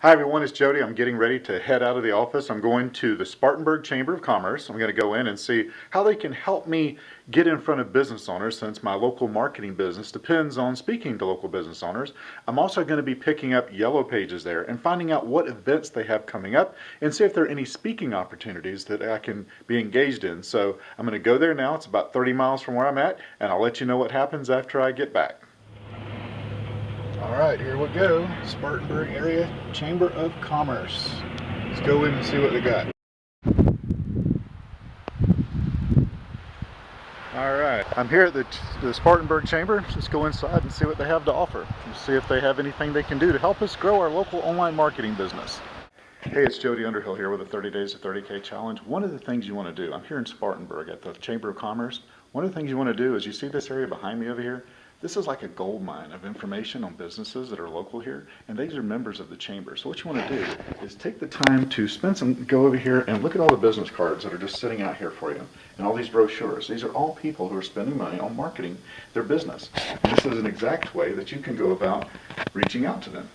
Hi everyone, it's Jody. I'm getting ready to head out of the office. I'm going to the Spartanburg Chamber of Commerce. I'm going to go in and see how they can help me get in front of business owners, since my local marketing business depends on speaking to local business owners. I'm also going to be picking up yellow pages there and finding out what events they have coming up and see if there are any speaking opportunities that I can be engaged in. So I'm going to go there now. It's about 30 miles from where I'm at, and I'll let you know what happens after I get back. All right, here we go. Spartanburg Area Chamber of Commerce. Let's go in and see what they got. All right, I'm here at the Spartanburg Chamber. Let's go inside and see what they have to offer. Let's see if they have anything they can do to help us grow our local online marketing business. Hey, it's Jody Underhill here with a 30 Days to 30K Challenge. One of the things you want to do, I'm here in Spartanburg at the Chamber of Commerce. One of the things you want to do is, you see this area behind me over here? This is like a gold mine of information on businesses that are local here, and these are members of the chamber. So what you want to do is take the time to go over here and look at all the business cards that are just sitting out here for you, and all these brochures. These are all people who are spending money on marketing their business. And this is an exact way that you can go about reaching out to them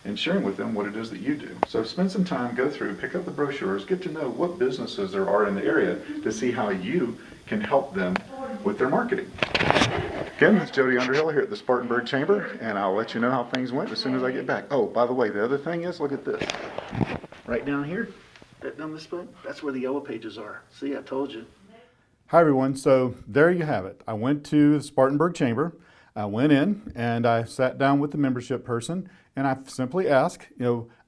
and sharing with them what it is that you do. So spend some time, go through, pick up the brochures, get to know what businesses there are in the area to see how you can help them with their marketing. Again, it's Jody Underhill here at the Spartanburg Chamber, and I'll let you know how things went as soon as I get back. Oh, by the way, the other thing is, look at this. Right down here, down this spot, that's where the yellow pages are. See, I told you. Hi everyone, so there you have it. I went to the Spartanburg Chamber. I went in and I sat down with the membership person, and I simply asked,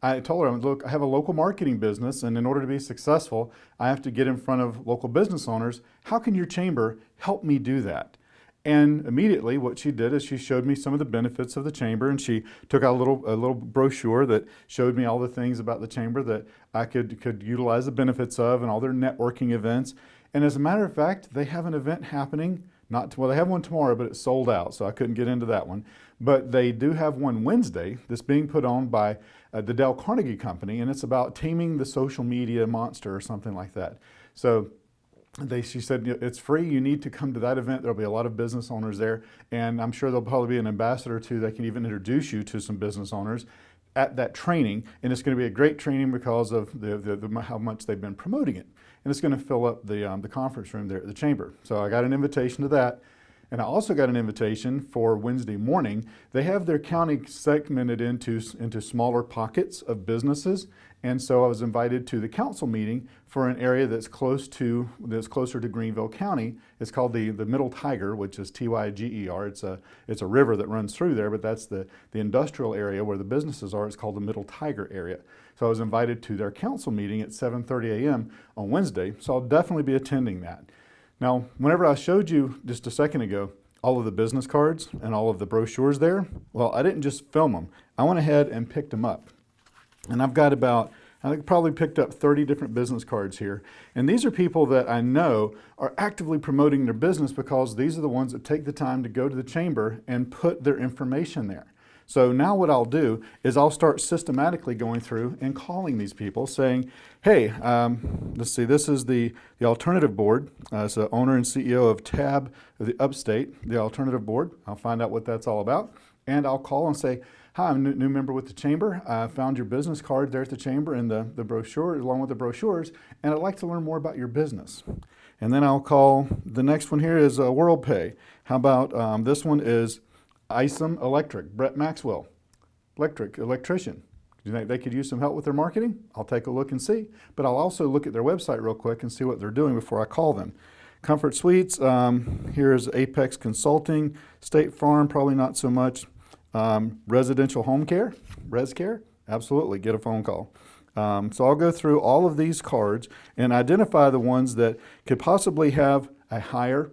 I told her, look, I have a local marketing business, and in order to be successful, I have to get in front of local business owners. How can your chamber help me do that? And immediately what she did is she showed me some of the benefits of the chamber, and she took out a little brochure that showed me all the things about the chamber that I could utilize the benefits of, and all their networking events. And as a matter of fact, they have an event happening. Well, they have one tomorrow, but it's sold out, so I couldn't get into that one. But they do have one Wednesday that's being put on by the Dale Carnegie Company, and it's about taming the social media monster or something like that. So she said, it's free. You need to come to that event. There'll be a lot of business owners there, and I'm sure there'll probably be an ambassador or two that can even introduce you to some business owners at that training. And it's going to be a great training because of how much they've been promoting it. And it's going to fill up the conference room there at the chamber. So I got an invitation to that. And I also got an invitation for Wednesday morning. They have their county segmented into smaller pockets of businesses. And so I was invited to the council meeting for an area that's closer to Greenville County. It's called the Middle Tiger, which is Tyger. It's a river that runs through there, but that's the industrial area where the businesses are. It's called the Middle Tiger area. So I was invited to their council meeting at 7:30 a.m. on Wednesday. So I'll definitely be attending that. Now, whenever I showed you just a second ago all of the business cards and all of the brochures there, well, I didn't just film them. I went ahead and picked them up. And I probably picked up 30 different business cards here. And these are people that I know are actively promoting their business, because these are the ones that take the time to go to the chamber and put their information there. So now what I'll do is I'll start systematically going through and calling these people saying, hey, let's see, this is the Alternative Board. It's the owner and CEO of TAB of the Upstate, the Alternative Board. I'll find out what that's all about. And I'll call and say, hi, I'm a new member with the chamber. I found your business card there at the chamber and the brochure, along with the brochures, and I'd like to learn more about your business. And then I'll call, the next one here is WorldPay. How about this one is Isom Electric, Brett Maxwell, electrician. Do you think they could use some help with their marketing? I'll take a look and see. But I'll also look at their website real quick and see what they're doing before I call them. Comfort Suites, here's Apex Consulting, State Farm, probably not so much. Residential home care, res care, absolutely, get a phone call. So I'll go through all of these cards and identify the ones that could possibly have a higher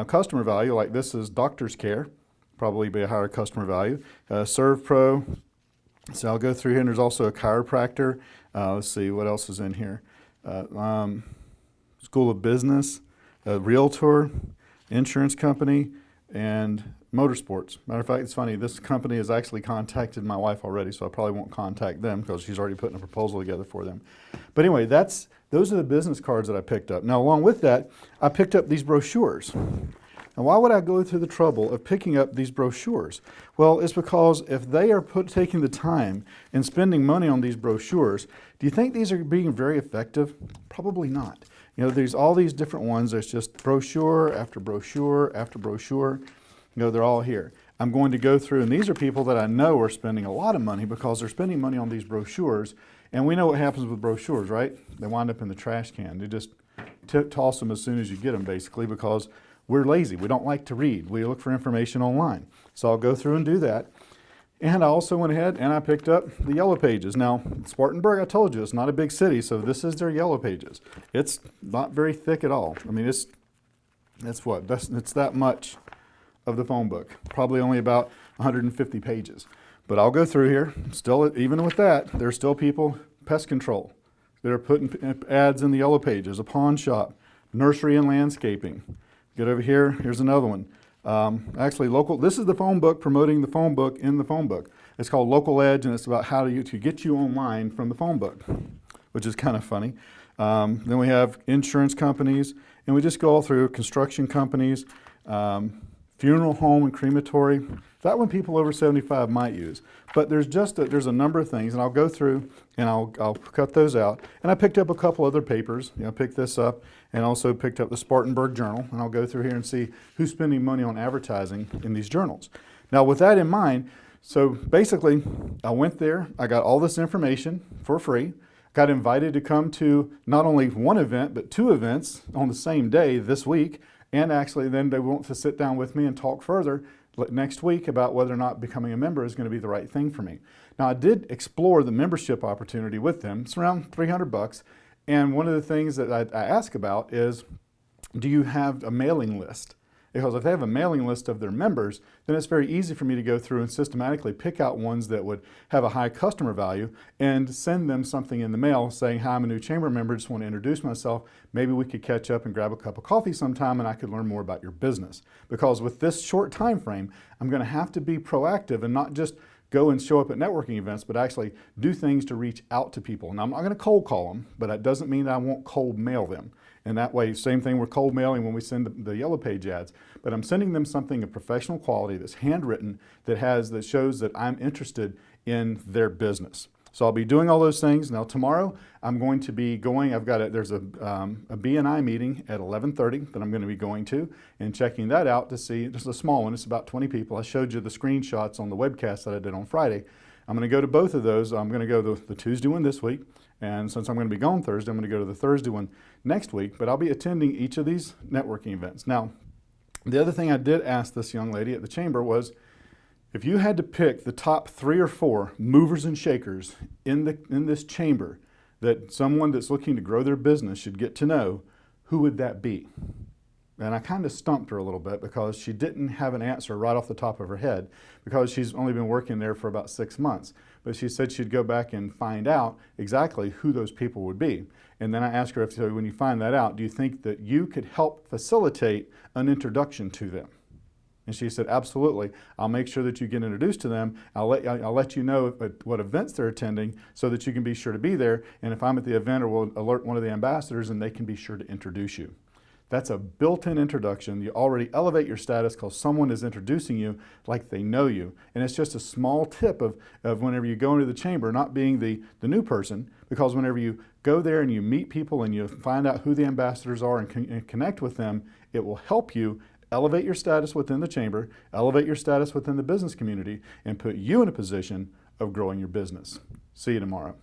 customer value, like this is Doctor's Care, probably be a higher customer value. Serve Pro, so I'll go through here, and there's also a chiropractor. Let's see, what else is in here? School of Business, a realtor, insurance company, and motorsports. Matter of fact, it's funny, this company has actually contacted my wife already, so I probably won't contact them because she's already putting a proposal together for them. But anyway, those are the business cards that I picked up. Now, along with that, I picked up these brochures. Now, why would I go through the trouble of picking up these brochures? Well, it's because if they are taking the time and spending money on these brochures, do you think these are being very effective? Probably not. You know, there's all these different ones. There's just brochure after brochure after brochure. You know, they're all here. I'm going to go through, and these are people that I know are spending a lot of money because they're spending money on these brochures. And we know what happens with brochures, right? They wind up in the trash can. They just toss them as soon as you get them, basically, because we're lazy. We don't like to read. We look for information online. So I'll go through and do that. And I also went ahead and I picked up the yellow pages. Now, Spartanburg, I told you, it's not a big city, so this is their yellow pages. It's not very thick at all. I mean, it's that much of the phone book, probably only about 150 pages. But I'll go through here. Still, even with that, there's still people, pest control, that are putting ads in the yellow pages, a pawn shop, nursery and landscaping. Get over here, here's another one. Actually, this is the phone book promoting the phone book in the phone book. It's called Local Edge, and it's about how to get you online from the phone book, which is kind of funny. Then we have insurance companies, and we just go all through construction companies, funeral home and crematory. That one people over 75 might use. But there's a number of things, and I'll go through and I'll cut those out. And I picked up a couple other papers. You know, picked this up and also picked up the Spartanburg Journal. And I'll go through here and see who's spending money on advertising in these journals. Now, with that in mind, so basically, I went there. I got all this information for free. Got invited to come to not only one event, but 2 events on the same day this week. And actually, then they want to sit down with me and talk further next week about whether or not becoming a member is going to be the right thing for me. Now, I did explore the membership opportunity with them. It's around $300. And one of the things that I ask about is, do you have a mailing list? Because if they have a mailing list of their members, then it's very easy for me to go through and systematically pick out ones that would have a high customer value and send them something in the mail saying, hi, I'm a new chamber member, just want to introduce myself. Maybe we could catch up and grab a cup of coffee sometime and I could learn more about your business. Because with this short time frame, I'm going to have to be proactive and not just go and show up at networking events, but actually do things to reach out to people. Now, I'm not going to cold call them, but that doesn't mean that I won't cold mail them. And that way, same thing with cold mailing when we send the yellow page ads. But I'm sending them something of professional quality that's handwritten, that shows that I'm interested in their business. So I'll be doing all those things. Now tomorrow, I'm going to be going, there's a BNI meeting at 11:30 that I'm going to be going to and checking that out to see. This is a small one, it's about 20 people. I showed you the screenshots on the webcast that I did on Friday. I'm going to go to both of those. I'm going to go to the Tuesday one this week. And since I'm going to be gone Thursday, I'm going to go to the Thursday one next week. But I'll be attending each of these networking events. Now, the other thing I did ask this young lady at the chamber was, if you had to pick the top 3 or 4 movers and shakers in this chamber that someone that's looking to grow their business should get to know, who would that be? And I kind of stumped her a little bit because she didn't have an answer right off the top of her head because she's only been working there for about 6 months. But she said she'd go back and find out exactly who those people would be. And then I asked her, so when you find that out, do you think that you could help facilitate an introduction to them? And she said, absolutely. I'll make sure that you get introduced to them. I'll let you know what events they're attending so that you can be sure to be there. And if I'm at the event, or we'll alert one of the ambassadors and they can be sure to introduce you. That's a built-in introduction. You already elevate your status because someone is introducing you like they know you. And it's just a small tip of whenever you go into the chamber, not being the new person, because whenever you go there and you meet people and you find out who the ambassadors are and connect with them, it will help you elevate your status within the chamber, elevate your status within the business community, and put you in a position of growing your business. See you tomorrow.